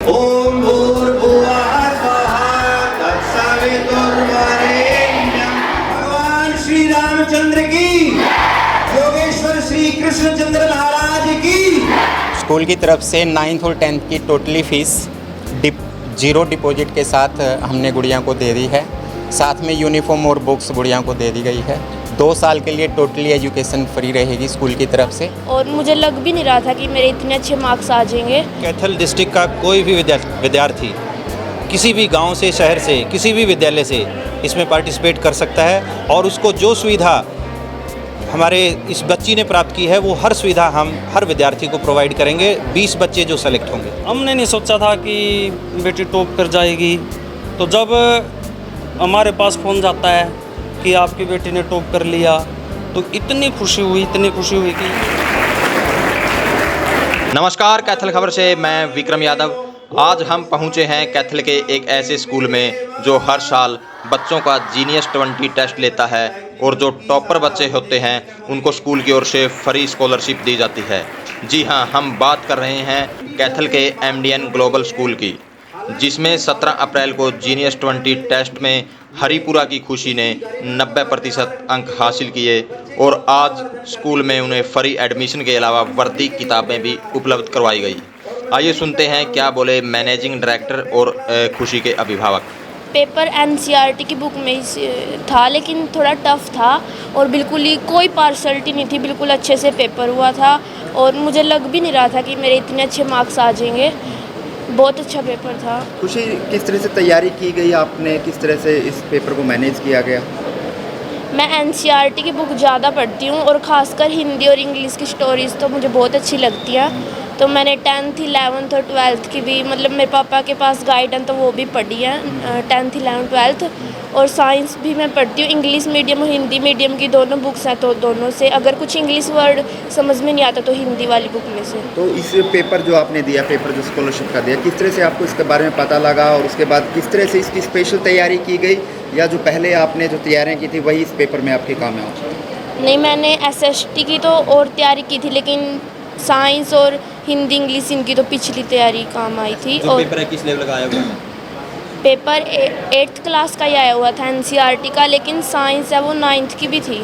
ओम भूर्भुवः स्वः तत्सवितुर्वरेण्यं। भगवान श्री रामचंद्र की, योगेश्वर श्री कृष्णचंद्र महाराज की। स्कूल की तरफ से 9th और 10th की टोटली फीस जीरो डिपॉजिट के साथ हमने गुड़िया को दे दी है। साथ में यूनिफॉर्म और बुक्स गुड़िया को दे दी गई है। 2 साल के लिए टोटली एजुकेशन फ्री रहेगी स्कूल की तरफ से। और मुझे लग भी नहीं रहा था कि मेरे इतने अच्छे मार्क्स आ जाएंगे। कैथल डिस्ट्रिक्ट का कोई भी विद्यार्थी किसी भी गांव से, शहर से, किसी भी विद्यालय से इसमें पार्टिसिपेट कर सकता है और उसको जो सुविधा हमारे इस बच्ची ने प्राप्त की है वो हर सुविधा हम हर विद्यार्थी को प्रोवाइड करेंगे। 20 बच्चे जो सेलेक्ट होंगे। हमने नहीं सोचा था कि बेटी टॉप कर जाएगी, तो जब हमारे पास फ़ोन जाता है कि आपकी बेटी ने टॉप कर लिया तो इतनी खुशी हुई कि। नमस्कार, कैथल खबर से मैं विक्रम यादव। आज हम पहुंचे हैं कैथल के एक ऐसे स्कूल में जो हर साल बच्चों का जीनियस 20 टेस्ट लेता है और जो टॉपर बच्चे होते हैं उनको स्कूल की ओर से फ्री स्कॉलरशिप दी जाती है। जी हां, हम बात कर रहे हैं कैथल के MDN ग्लोबल स्कूल की, जिसमें 17 अप्रैल को जीनियस 20 टेस्ट में हरिपुरा की खुशी ने 90% अंक हासिल किए और आज स्कूल में उन्हें फ्री एडमिशन के अलावा वर्दी किताबें भी उपलब्ध करवाई गई। आइए सुनते हैं क्या बोले मैनेजिंग डायरेक्टर और खुशी के अभिभावक। पेपर NCERT की बुक में ही था, लेकिन थोड़ा टफ था और बिल्कुल ही कोई पार्शलिटी नहीं थी। बिल्कुल अच्छे से पेपर हुआ था और मुझे लग भी नहीं रहा था कि मेरे इतने अच्छे मार्क्स आ जाएंगे। बहुत अच्छा पेपर था। खुशी, किस तरह से तैयारी की गई आपने, किस तरह से इस पेपर को मैनेज किया गया? मैं NCERT की बुक ज़्यादा पढ़ती हूँ और ख़ासकर हिंदी और इंग्लिश की स्टोरीज़ तो मुझे बहुत अच्छी लगती हैं। तो मैंने 10th, 11th और 12th की भी, मतलब मेरे पापा के पास गाइड तो वो भी पढ़ी है। 10th, 11th, 12th और साइंस भी मैं पढ़ती हूँ। इंग्लिश मीडियम और हिंदी मीडियम की दोनों बुक्स हैं, तो दोनों से अगर कुछ इंग्लिश वर्ड समझ में नहीं आता तो हिंदी वाली बुक में से। तो इस पेपर जो आपने दिया, पेपर जो स्कॉलरशिप का दिया, किस तरह से आपको इसके बारे में पता लगा और उसके बाद किस तरह से इसकी स्पेशल तैयारी की गई, या जो पहले आपने जो तैयारियाँ की थी वही इस पेपर में आपके काम है? नहीं, मैंने SST की तो और तैयारी की थी, लेकिन साइंस और हिंदी इंग्लिश इनकी तो पिछली तैयारी काम आई थी। जो और पेपर है किस लेवल का आया हुआ? पेपर 8th क्लास का ही आया हुआ था NCERT का, लेकिन साइंस है वो 9th की भी थी।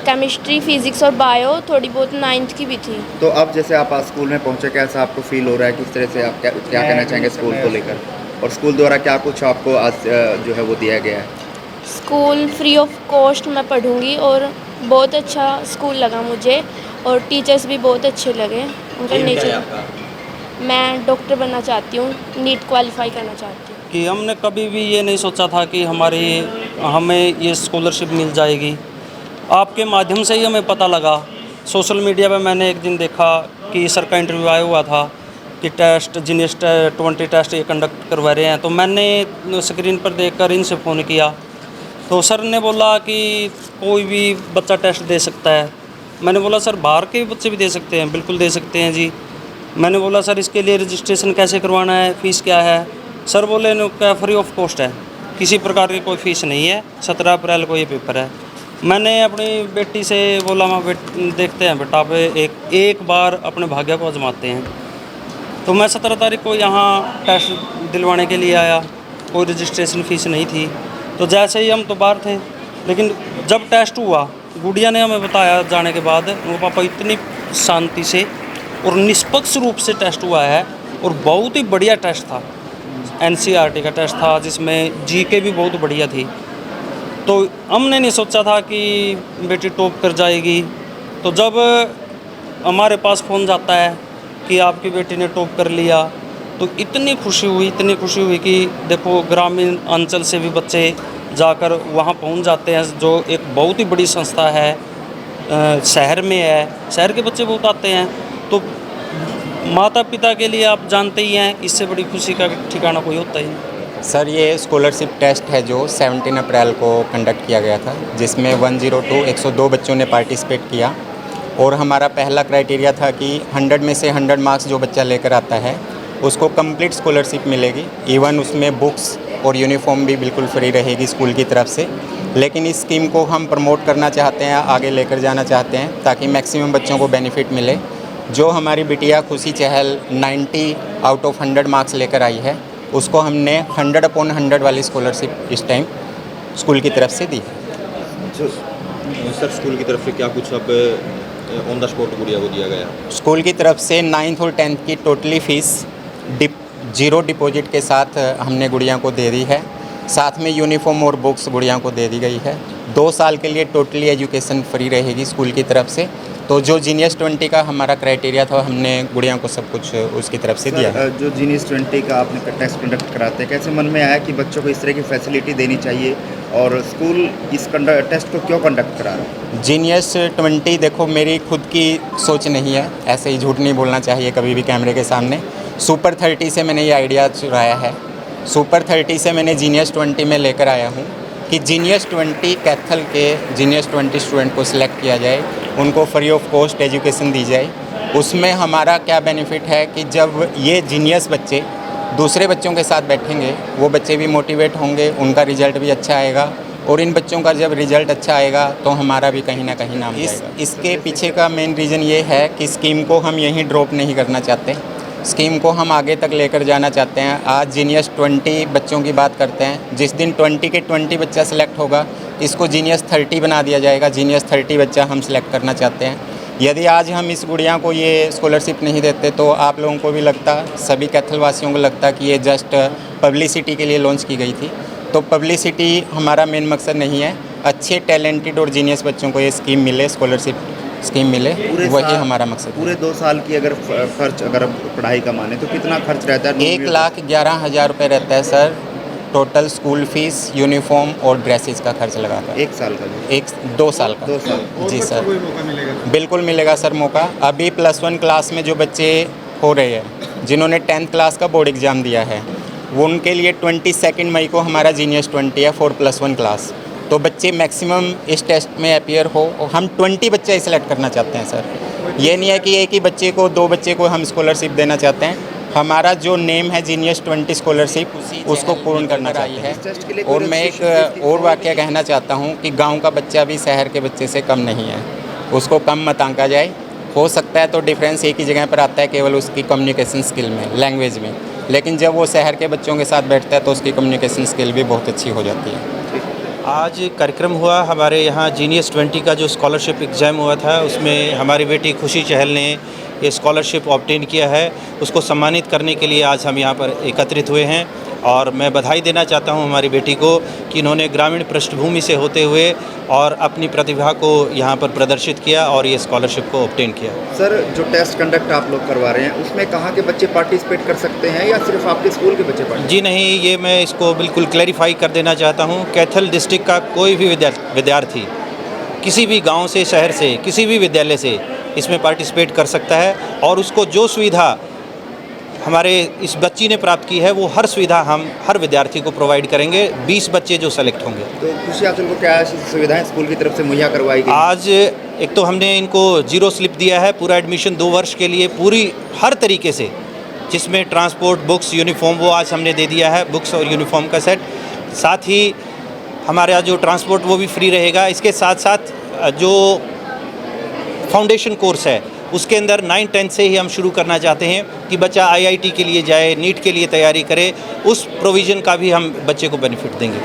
केमिस्ट्री, फिजिक्स और बायो थोड़ी बहुत 9th की भी थी। तो अब जैसे आप आज स्कूल में पहुँचे, कैसा आपको फील हो रहा है, किस तरह से आप क्या कहना चाहेंगे स्कूल को लेकर, और स्कूल द्वारा क्या कुछ आपको आज जो है वो दिया गया है? स्कूल फ्री ऑफ कॉस्ट मैं पढ़ूंगी और बहुत अच्छा स्कूल लगा मुझे और टीचर्स भी बहुत अच्छे लगे। उनका नेचर, मैं डॉक्टर बनना चाहती हूँ, नीट क्वालिफाई करना चाहती हूँ। कि हमने कभी भी ये नहीं सोचा था कि हमें ये स्कॉलरशिप मिल जाएगी। आपके माध्यम से ही हमें पता लगा। सोशल मीडिया पे मैंने एक दिन देखा कि सर का इंटरव्यू आया हुआ था कि टेस्ट जीनियस 20 टेस्ट ये कंडक्ट करवा रहे हैं। तो मैंने स्क्रीन पर देखकर इनसे फ़ोन किया तो सर ने बोला कि कोई भी बच्चा टेस्ट दे सकता है। मैंने बोला सर बाहर के बच्चे भी दे सकते हैं? बिल्कुल दे सकते हैं जी। मैंने बोला सर इसके लिए रजिस्ट्रेशन कैसे करवाना है, फ़ीस क्या है? सर बोले क्या फ्री ऑफ कॉस्ट है, किसी प्रकार की कोई फ़ीस नहीं है। 17 अप्रैल को ये पेपर है। मैंने अपनी बेटी से बोला देखते हैं बेटा, आप एक बार अपने भाग्य को आजमाते हैं। तो मैं 17 तारीख को यहाँ टेस्ट दिलवाने के लिए आया। कोई रजिस्ट्रेशन फ़ीस नहीं थी। तो जैसे ही हम तो बाहर थे, लेकिन जब टेस्ट हुआ गुड़िया ने हमें बताया जाने के बाद, वो पापा इतनी शांति से और निष्पक्ष रूप से टेस्ट हुआ है और बहुत ही बढ़िया टेस्ट था। NCERT का टेस्ट था जिसमें GK भी बहुत बढ़िया थी। तो हमने नहीं सोचा था कि बेटी टॉप कर जाएगी, तो जब हमारे पास फ़ोन जाता है कि आपकी बेटी ने टॉप कर लिया तो इतनी खुशी हुई कि देखो ग्रामीण अंचल से भी बच्चे जाकर वहाँ पहुँच जाते हैं, जो एक बहुत ही बड़ी संस्था है, शहर में है, शहर के बच्चे बहुत आते हैं। तो माता पिता के लिए आप जानते ही हैं, इससे बड़ी खुशी का ठिकाना कोई होता ही नहीं। सर, ये स्कॉलरशिप टेस्ट है जो 17 अप्रैल को कंडक्ट किया गया था, जिसमें 102 बच्चों ने पार्टिसिपेट किया और हमारा पहला क्राइटेरिया था कि 100 में से 100 मार्क्स जो बच्चा लेकर आता है उसको कंप्लीट स्कॉलरशिप मिलेगी। इवन उसमें बुक्स और यूनिफॉर्म भी बिल्कुल फ्री रहेगी स्कूल की तरफ से। लेकिन इस स्कीम को हम प्रमोट करना चाहते हैं, आगे लेकर जाना चाहते हैं ताकि मैक्सिमम बच्चों को बेनिफिट मिले। जो हमारी बिटिया खुशी चहल 90 आउट ऑफ 100 मार्क्स लेकर आई है, उसको हमने 100/100 वाली स्कॉलरशिप इस टाइम स्कूल की तरफ से दी है। सर स्कूल की तरफ से क्या कुछ अब ऑन द स्पॉट गुड़िया को दिया गया? स्कूल की तरफ से 9th और 10th की टोटली फ़ीस जीरो डिपॉजिट के साथ हमने गुड़िया को दे दी है। साथ में यूनिफॉर्म और बुक्स गुड़िया को दे दी गई है। 2 साल के लिए टोटली एजुकेशन फ्री रहेगी स्कूल की तरफ से। तो जो जीनियस 20 का हमारा क्राइटेरिया था, हमने गुड़िया को सब कुछ उसकी तरफ से दिया है। जो जीनियस 20 का आपने टेस्ट कंडक्ट कराते हैं, कैसे मन में आया कि बच्चों को इस तरह की फैसिलिटी देनी चाहिए और स्कूल इस टेस्ट को क्यों कंडक्ट करा रहा है? जीनियस 20 देखो, मेरी खुद की सोच नहीं है, ऐसे ही झूठ नहीं बोलना चाहिए कभी भी कैमरे के सामने। सुपर 30 से मैंने ये आइडिया चुराया है। सुपर 30 से मैंने जीनियस 20 में लेकर आया हूँ कि जीनियस 20 कैथल के जीनियस 20 स्टूडेंट को सिलेक्ट किया जाए, उनको फ्री ऑफ कॉस्ट एजुकेशन दी जाए। उसमें हमारा क्या बेनिफिट है कि जब ये जीनियस बच्चे दूसरे बच्चों के साथ बैठेंगे, वो बच्चे भी मोटिवेट होंगे, उनका रिजल्ट भी अच्छा आएगा, और इन बच्चों का जब रिजल्ट अच्छा आएगा तो हमारा भी कहीं ना कहीं नाम जाएगा। इसके पीछे का मेन रीज़न ये है कि स्कीम को हम यहीं ड्रॉप नहीं करना चाहते, स्कीम को हम आगे तक लेकर जाना चाहते हैं। आज जीनियस 20 बच्चों की बात करते हैं, जिस दिन 20 के 20 बच्चा सेलेक्ट होगा, इसको जीनियस 30 बना दिया जाएगा। जीनियस 30 बच्चा हम सेलेक्ट करना चाहते हैं। यदि आज हम इस गुड़िया को ये स्कॉलरशिप नहीं देते तो आप लोगों को भी लगता, सभी कैथल वासियों को लगता कि ये जस्ट पब्लिसिटी के लिए लॉन्च की गई थी। तो पब्लिसिटी हमारा मेन मकसद नहीं है। अच्छे टैलेंटेड और जीनियस बच्चों को ये स्कीम मिले, स्कॉलरशिप स्कीम मिले, वही हमारा मकसद है। पूरे 2 साल की अगर खर्च अगर पढ़ाई का माने तो कितना खर्च रहता है? 1,11,000 रुपये रहता है sir, total school fees, uniform और ड्रेसेस का खर्च लगाकर। 1 साल का? 2 साल का। 2 साल। जी सर, बिल्कुल मिलेगा सर मौका। अभी +1 क्लास में जो बच्चे हो रहे हैं, जिन्होंने 10th क्लास का बोर्ड एग्ज़ाम दिया है, वो उनके लिए 22 मई को हमारा जीनियस 20 है फॉर +1 क्लास। तो बच्चे मैक्सिमम इस टेस्ट में अपीयर हो, और हम 20 बच्चे सेलेक्ट करना चाहते हैं सर। ये नहीं है कि एक ही बच्चे को, 2 बच्चे को हम स्कॉलरशिप देना चाहते हैं। हमारा जो नेम है जीनियस 20 स्कॉलरशिप, उसको पूर्ण करना चाहते हैं। और मैं एक और वाक़या कहना चाहता हूँ कि गांव का बच्चा भी शहर के बच्चे से कम नहीं है, उसको कम मत आंका जाए। हो सकता है तो डिफरेंस एक ही जगह पर आता है, केवल उसकी कम्युनिकेशन स्किल में, लैंग्वेज में, लेकिन जब वो शहर के बच्चों के साथ बैठता है तो उसकी कम्युनिकेशन स्किल भी बहुत अच्छी हो जाती है। आज कार्यक्रम हुआ हमारे यहाँ जीनियस 20 का जो स्कॉलरशिप एग्ज़ाम हुआ था, उसमें हमारी बेटी खुशी चहल ने ये स्कॉलरशिप ऑब्टेन किया है। उसको सम्मानित करने के लिए आज हम यहाँ पर एकत्रित हुए हैं, और मैं बधाई देना चाहता हूँ हमारी बेटी को कि इन्होंने ग्रामीण पृष्ठभूमि से होते हुए और अपनी प्रतिभा को यहाँ पर प्रदर्शित किया और ये स्कॉलरशिप को ऑब्टेन किया। सर, जो टेस्ट कंडक्ट आप लोग करवा रहे हैं, उसमें कहाँ के बच्चे पार्टिसिपेट कर सकते हैं या सिर्फ आपके स्कूल के बच्चे पार्टिसिपेट? जी नहीं, ये मैं इसको बिल्कुल क्लैरिफाई कर देना चाहता हूँ। कैथल डिस्ट्रिक्ट का कोई भी विद्यार्थी किसी भी गाँव से, शहर से, किसी भी विद्यालय से इसमें पार्टिसिपेट कर सकता है, और उसको जो सुविधा हमारे इस बच्ची ने प्राप्त की है, वो हर सुविधा हम हर विद्यार्थी को प्रोवाइड करेंगे। 20 बच्चे जो सेलेक्ट होंगे। तो खुशी आंचल को क्या सुविधाएं स्कूल की तरफ से मुहैया करवाई गई? आज एक तो हमने इनको 0 स्लिप दिया है, पूरा एडमिशन 2 वर्ष के लिए पूरी हर तरीके से, जिसमें ट्रांसपोर्ट, बुक्स, यूनिफॉर्म, वो आज हमने दे दिया है, बुक्स और यूनिफॉर्म का सेट। साथ ही हमारा जो ट्रांसपोर्ट वो भी फ्री रहेगा। इसके साथ साथ जो फाउंडेशन कोर्स है, उसके अंदर 9-10 से ही हम शुरू करना चाहते हैं कि बच्चा IIT के लिए जाए, नीट के लिए तैयारी करे, उस प्रोविज़न का भी हम बच्चे को बेनिफिट देंगे।